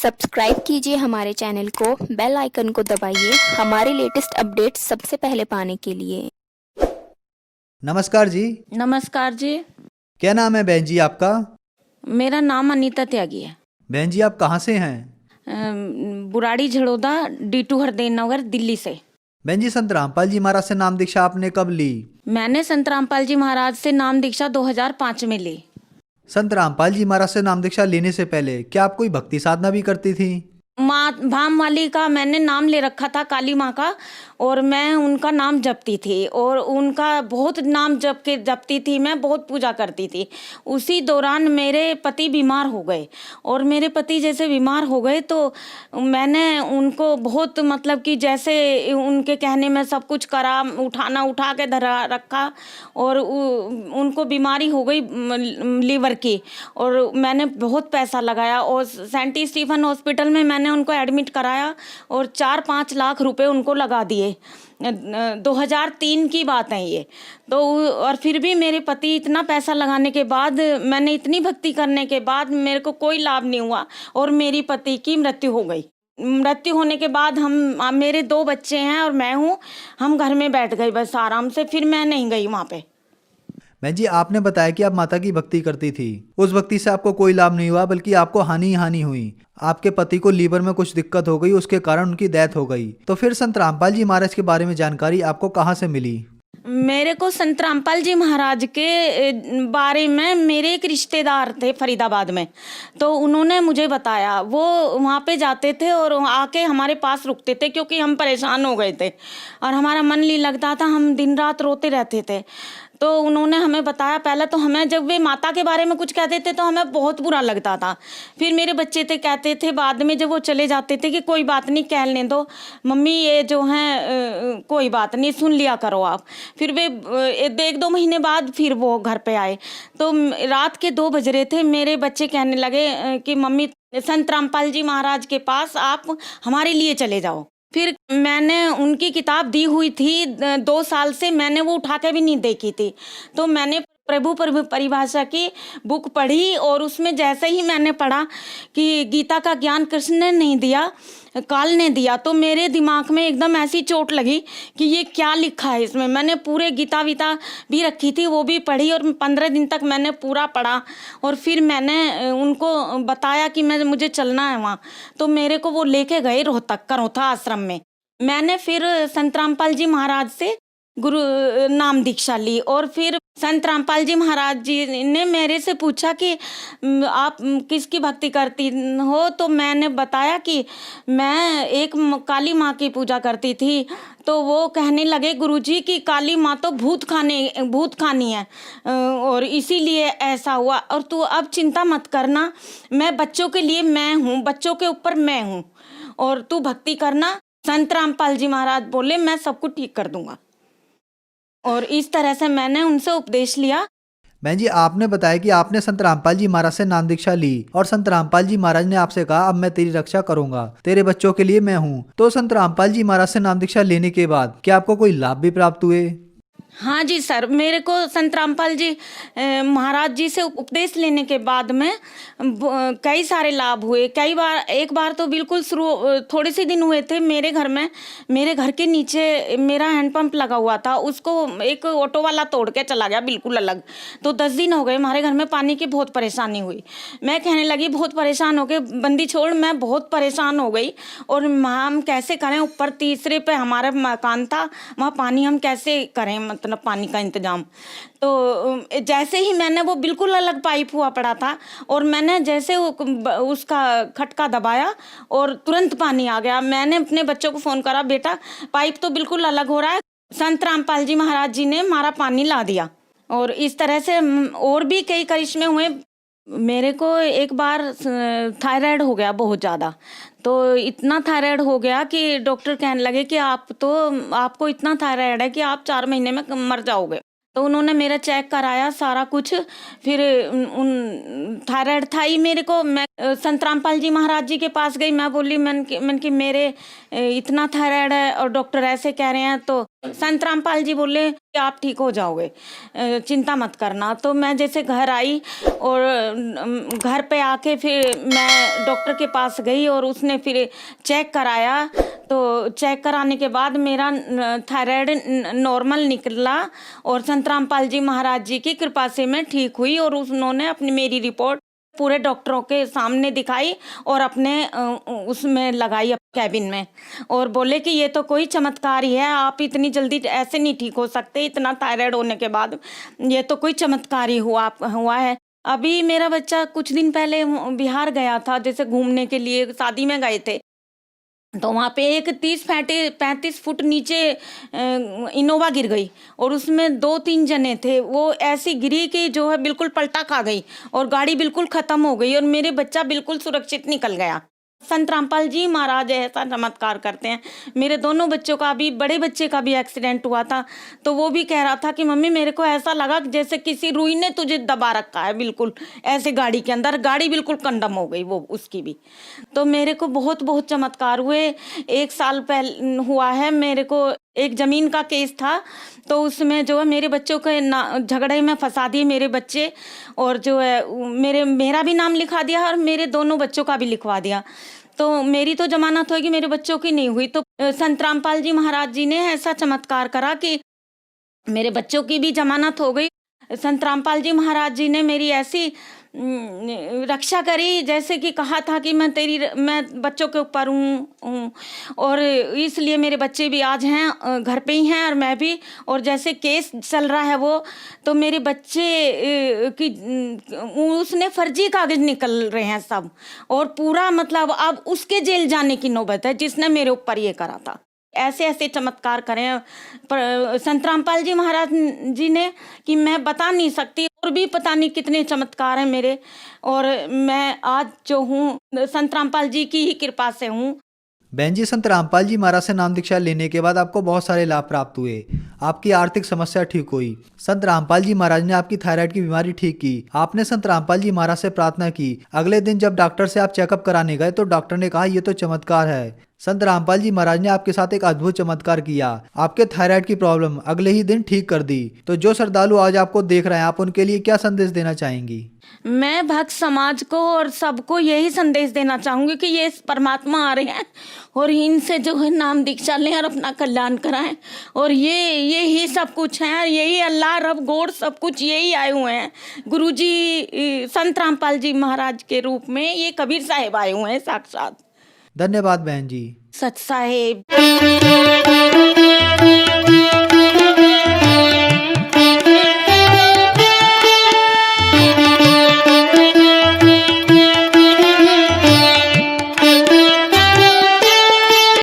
Subscribe कीजिए हमारे channel को, बेल आइकन को दबाइए हमारे लेटेस्ट अपडेट्स सबसे पहले पाने के लिए। नमस्कार जी। नमस्कार जी। क्या नाम है बहन जी आपका? मेरा नाम अनीता त्यागी है। बहन जी आप कहाँ से हैं? बुराड़ी झड़ोदा D2 हरदेव नगर दिल्ली से। बहन जी संत रामपाल जी महाराज से नाम दीक्षा आपने कब ली? मैंने संत रामपाल जी महाराज से नाम दीक्षा 2005 में ली। संत रामपाल जी महाराज से नाम दीक्षा लेने से पहले क्या आप कोई भक्ति साधना भी करती थी? माँ भाम वाली का मैंने नाम ले रखा था, काली माँ का, और मैं उनका नाम जपती थी और उनका बहुत नाम जपती थी। मैं बहुत पूजा करती थी। उसी दौरान मेरे पति बीमार हो गए और मेरे पति जैसे बीमार हो गए तो मैंने उनको बहुत मतलब कि जैसे उनके कहने में सब कुछ करा, उठा के धरा रखा और उनको बीमारी हो गई लीवर की, और मैंने बहुत पैसा लगाया और सेंट स्टीफन हॉस्पिटल में मैंने उनको एडमिट कराया और 4-5 लाख रुपए उनको लगा दिए। 2003 की बात है ये तो। और फिर भी मेरे पति इतना पैसा लगाने के बाद, मैंने इतनी भक्ति करने के बाद मेरे को कोई लाभ नहीं हुआ और मेरी पति की मृत्यु हो गई। मृत्यु होने के बाद मेरे 2 बच्चे हैं और मैं हूँ, हम घर में बैठ गए बस आराम से। फिर मैं नहीं गई वहाँ पे। बहन जी आपने बताया कि आप माता की भक्ति करती थी। उस भक्ति से आपको कोई लाभ नहीं हुआ बल्कि आपको हानि ही हानि हुई। आपके पति को लीवर में कुछ दिक्कत हो गई, उसके कारण उनकी डेथ हो गई। तो फिर संत रामपाल जी महाराज के बारे में जानकारी आपको कहाँ से मिली? मेरे को संत रामपाल जी महाराज के बारे में मेरे एक रिश्तेदार थे फरीदाबाद में, तो उन्होंने मुझे बताया। वो वहाँ पे जाते थे और आके हमारे पास रुकते थे क्योंकि हम परेशान हो गए थे और हमारा मन नहीं लगता था, हम दिन रात रोते रहते थे। तो उन्होंने हमें बताया। पहले तो हमें जब वे माता के बारे में कुछ कहते थे तो हमें बहुत बुरा लगता था। फिर मेरे बच्चे थे कहते थे बाद में जब वो चले जाते थे कि कोई बात नहीं, कहने दो मम्मी, ये जो है कोई बात नहीं, सुन लिया करो आप। फिर वे 1-2 महीने बाद फिर वो घर पे आए तो रात के 2 बज रहे थे। मेरे बच्चे कहने लगे कि मम्मी संत रामपाल जी महाराज के पास आप हमारे लिए चले जाओ। फिर मैंने उनकी किताब दी हुई थी 2 साल से, मैंने वो उठा के भी नहीं देखी थी। तो मैंने प्रभु परिभाषा की बुक पढ़ी और उसमें जैसे ही मैंने पढ़ा कि गीता का ज्ञान कृष्ण ने नहीं दिया, काल ने दिया, तो मेरे दिमाग में एकदम ऐसी चोट लगी कि ये क्या लिखा है इसमें। मैंने पूरे गीता वीता भी रखी थी, वो भी पढ़ी और 15 दिन तक मैंने पूरा पढ़ा और फिर मैंने उनको बताया कि मुझे चलना है वहाँ। तो मेरे को वो लेके गए रोहतक करोथा आश्रम में। मैंने फिर संत रामपाल जी महाराज से गुरु नाम दीक्षा ली और फिर संत रामपाल जी महाराज जी ने मेरे से पूछा कि आप किसकी भक्ति करती हो, तो मैंने बताया कि मैं एक काली माँ की पूजा करती थी। तो वो कहने लगे गुरुजी की काली माँ तो भूत खानी है और इसीलिए ऐसा हुआ, और तू अब चिंता मत करना, मैं बच्चों के लिए मैं हूँ, बच्चों के ऊपर मैं हूँ, और तू भक्ति करना। संत रामपाल जी महाराज बोले मैं सब कुछ ठीक कर दूंगा। और इस तरह से मैंने उनसे उपदेश लिया। बहन जी आपने बताया कि आपने संत रामपाल जी महाराज से नाम दीक्षा ली और संत रामपाल जी महाराज ने आपसे कहा अब मैं तेरी रक्षा करूंगा, तेरे बच्चों के लिए मैं हूँ। तो संत रामपाल जी महाराज से नाम दीक्षा लेने के बाद क्या आपको कोई लाभ भी प्राप्त हुए? हाँ जी सर, मेरे को संत रामपाल जी महाराज जी से उपदेश लेने के बाद में कई सारे लाभ हुए। कई बार, एक बार तो बिल्कुल थोड़े से दिन हुए थे। मेरे घर में, मेरे घर के नीचे मेरा हैंडपंप लगा हुआ था, उसको एक ऑटो वाला तोड़ के चला गया बिल्कुल अलग। तो 10 दिन हो गए हमारे घर में पानी की बहुत परेशानी हुई। मैं कहने लगी बहुत परेशान हो गए, बंदी छोड़, मैं बहुत परेशान हो गई और हम कैसे करें, ऊपर तीसरे पे हमारा मकान था, वहाँ पानी हम कैसे करें, मतलब पानी का इंतजाम। तो जैसे ही मैंने, वो बिल्कुल अलग पाइप हुआ पड़ा था और मैंने जैसे उसका खटका दबाया और तुरंत पानी आ गया। मैंने अपने बच्चों को फोन करा, बेटा पाइप तो बिल्कुल अलग हो रहा है। संत रामपाल जी महाराज जी ने हमारा पानी ला दिया और इस तरह से और भी कई करिश्मे हुए। मेरे को एक बार थायराइड हो गया बहुत ज़्यादा, तो इतना थायराइड हो गया कि डॉक्टर कहने लगे कि आपको इतना थायराइड है कि आप 4 महीने में मर जाओगे। तो उन्होंने मेरा चेक कराया सारा कुछ। फिर उन थायराइड था ही मेरे को। मैं संत रामपाल जी महाराज जी के पास गई। मैं बोली मन कि मेरे इतना थायराइड है और डॉक्टर ऐसे कह रहे हैं। तो संत रामपाल जी बोले कि आप ठीक हो जाओगे, चिंता मत करना। तो मैं जैसे घर आई और घर पे आके फिर मैं डॉक्टर के पास गई और उसने फिर चेक कराया। तो चेक कराने के बाद मेरा थायराइड नॉर्मल निकला और संत रामपाल जी महाराज जी की कृपा से मैं ठीक हुई। और उन्होंने अपनी मेरी रिपोर्ट पूरे डॉक्टरों के सामने दिखाई और अपने उसमें लगाई कैबिन में, और बोले कि ये तो कोई चमत्कार ही है, आप इतनी जल्दी ऐसे नहीं ठीक हो सकते, इतना थायराइड होने के बाद ये तो कोई चमत्कार ही हुआ है। अभी मेरा बच्चा कुछ दिन पहले बिहार गया था, जैसे घूमने के लिए, शादी में गए थे। तो वहाँ पे एक 30-35 फुट नीचे इनोवा गिर गई और उसमें 2-3 जने थे। वो ऐसी गिरी कि जो है बिल्कुल पलटा खा गई और गाड़ी बिल्कुल ख़त्म हो गई और मेरे बच्चा बिल्कुल सुरक्षित निकल गया। संत रामपाल जी महाराज ऐसा चमत्कार करते हैं। मेरे दोनों बच्चों का भी, बड़े बच्चे का भी एक्सीडेंट हुआ था, तो वो भी कह रहा था कि मम्मी मेरे को ऐसा लगा जैसे किसी रुई ने तुझे दबा रखा है, बिल्कुल ऐसे गाड़ी के अंदर, गाड़ी बिल्कुल कंडम हो गई वो उसकी भी। तो मेरे को बहुत बहुत चमत्कार हुए। 1 साल पहले हुआ है, मेरे को एक ज़मीन का केस था, तो उसमें जो है मेरे बच्चों के झगड़े में फंसा दिए मेरे बच्चे, और जो है मेरा भी नाम लिखा दिया और मेरे दोनों बच्चों का भी लिखवा दिया। तो मेरी तो जमानत होगी, मेरे बच्चों की नहीं हुई। तो संत रामपाल जी महाराज जी ने ऐसा चमत्कार करा कि मेरे बच्चों की भी जमानत हो गई। संत रामपाल जी महाराज जी ने मेरी ऐसी रक्षा करी, जैसे कि कहा था कि मैं बच्चों के ऊपर हूँ, और इसलिए मेरे बच्चे भी आज हैं, घर पे ही हैं, और मैं भी। और जैसे केस चल रहा है वो, तो मेरे बच्चे की उसने फर्जी कागज निकल रहे हैं सब, और पूरा मतलब अब उसके जेल जाने की नौबत है जिसने मेरे ऊपर ये करा था। ऐसे ऐसे चमत्कार करें संत रामपाल जी महाराज जी ने कि मैं बता नहीं सकती। और भी पता नहीं कितने चमत्कार हैं मेरे, और मैं आज जो हूँ संत रामपाल जी की ही कृपा से हूँ। बहन जी, संत रामपाल जी महाराज से नाम दीक्षा लेने के बाद आपको बहुत सारे लाभ प्राप्त हुए, आपकी आर्थिक समस्या ठीक हुई। संत रामपाल जी महाराज ने आपकी थायराइड की बीमारी ठीक की। आपने संत रामपाल जी महाराज से प्रार्थना की। अगले दिन जब डॉक्टर से आप चेकअप कराने गए तो डॉक्टर ने कहा ये तो चमत्कार है। संत रामपाल जी महाराज ने आपके साथ एक अद्भुत चमत्कार किया, आपके थायराइड की प्रॉब्लम अगले ही दिन ठीक कर दी। तो जो श्रद्धालु आज आपको देख रहे हैं, आप उनके लिए क्या संदेश देना चाहेंगी? मैं भक्त समाज को और सबको यही संदेश देना चाहूंगी कि ये परमात्मा आ रहे हैं और इनसे जो है नाम दीक्षा लें और अपना कल्याण कराएं। और ये ही सब कुछ है, यही अल्लाह रब गॉड सब कुछ यही आए हुए हैं। गुरुजी संत रामपाल जी महाराज के रूप में ये कबीर साहिब आए हुए हैं साक्षात। धन्यवाद बहन जी। सच साहेब।